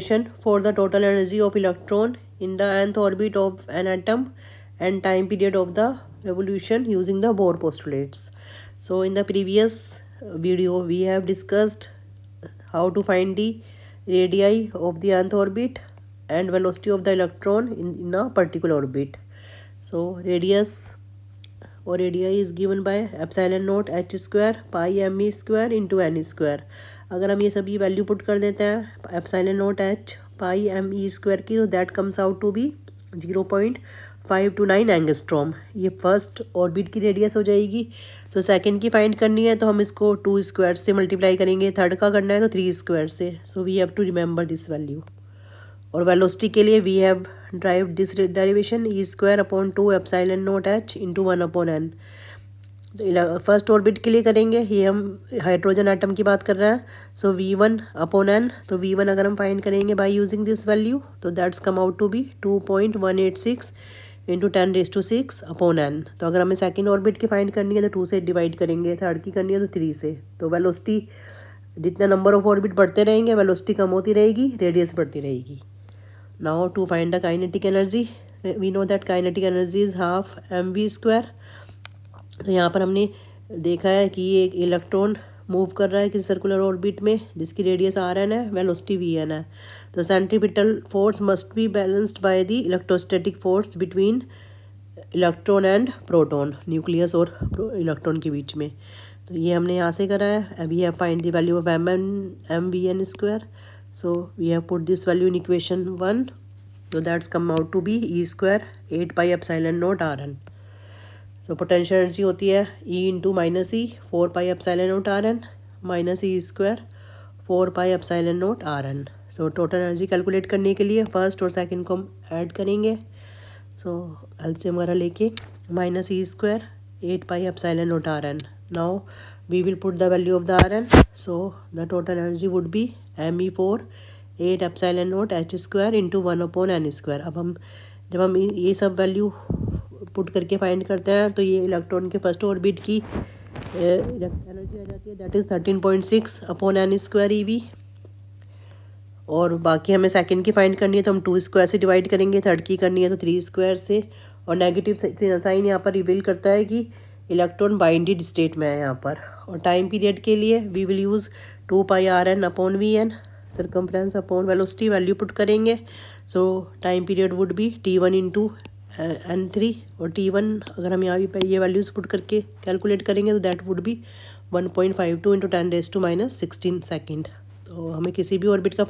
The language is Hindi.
for the total energy of electron in the nth orbit of an atom and time period of the revolution using the Bohr postulates. So in the previous video we have discussed how to find the radii of the nth orbit and velocity of the electron in a particular orbit. So radius or radii is given by epsilon naught h square pi m e square into n square. अगर हम ये सभी वैल्यू पुट कर देते हैं epsilon nought h pi m e square की, तो that comes out to be 0.529 angstrom. ये फर्स्ट ऑर्बिट की रेडियस हो जाएगी. तो सेकंड की फाइंड करनी है तो हम इसको 2 स्क्वायर से मल्टीप्लाई करेंगे. थर्ड का करना है तो 3 स्क्वायर से. So we have to remember this value. और वेलोसिटी के लिए we have derive this derivation e square upon 2 epsilon nought h into 1 upon n. First orbit के लिए करेंगे, ये हम हाइड्रोजन एटम की बात कर रहे हैं. So v1 upon n. तो v1 अगर हम फाइंड करेंगे बाय यूजिंग दिस वैल्यू तो that's come out to be 2.186 into 10⁶ upon n. तो अगर हमें सेकंड ऑर्बिट की फाइंड करनी है तो 2 से डिवाइड करेंगे, थर्ड की करनी है तो 3 से. तो वेलोसिटी जितना नंबर ऑफ ऑर्बिट बढ़ते रहेंगे वेलोसिटी कम होती रहेगी, रेडियस बढ़ती रहेगी. Now to find the kinetic energy, we know that kinetic energy is half mv square. तो यहाँ पर हमने देखा है कि ये एक इलेक्ट्रॉन मूव कर रहा है किसी सर्कुलर ऑर्बिट में जिसकी रेडियस आर एन है, वेलोसिटी वी एन है. तो centripetal force must be balanced by the electrostatic force between electron and proton, nucleus और इलेक्ट्रॉन के बीच में. तो ये हमने यहाँ से करा है. अभी है find the value of m v n square. So we have put this value in equation 1. तो that's come out to be e square 8 pi epsilon nought r n. तो पोटेंशियल एनर्जी होती है E into minus e 4 pi epsilon nought r n minus e square 4 pi epsilon nought r n. So total energy calculate करने के लिए फर्स्ट और सेकंड को हम ऐड करेंगे. सो एलसीएम वगैरह लेके minus e square 8 pi epsilon nought r n. Now we will put the value of the r n. So the total energy would be me4 8 epsilon nought h square into 1 upon n square. अब जब हम ये सब वैल्यू पुट करके फाइंड करते हैं तो ये इलेक्ट्रॉन के फर्स्ट ऑर्बिट की एनर्जी आ जाती है, that is 13.6 upon n square e V. और बाकी हमें सेकंड की फाइंड करनी है तो हम 2 स्क्वायर से डिवाइड करेंगे, थर्ड की करनी है तो 3 स्क्वायर से. और नेगेटिव साइन यहाँ पर रिवील करता है कि इलेक्ट्रॉन बाइंडेड स्टेट में है यहाँ पर. और टाइम पीरियड के लिए we will use 2 pi R N upon V N circumference upon velocity value put करेंगे. So time period would be T1 into N3. और T1 अगर हम यहाँ पे ये वैल्यूज़ पुट करके कैलकुलेट करेंगे तो that would be 1.52 into 10⁻⁻16 second. तो हमें किसी भी ऑर्बिट का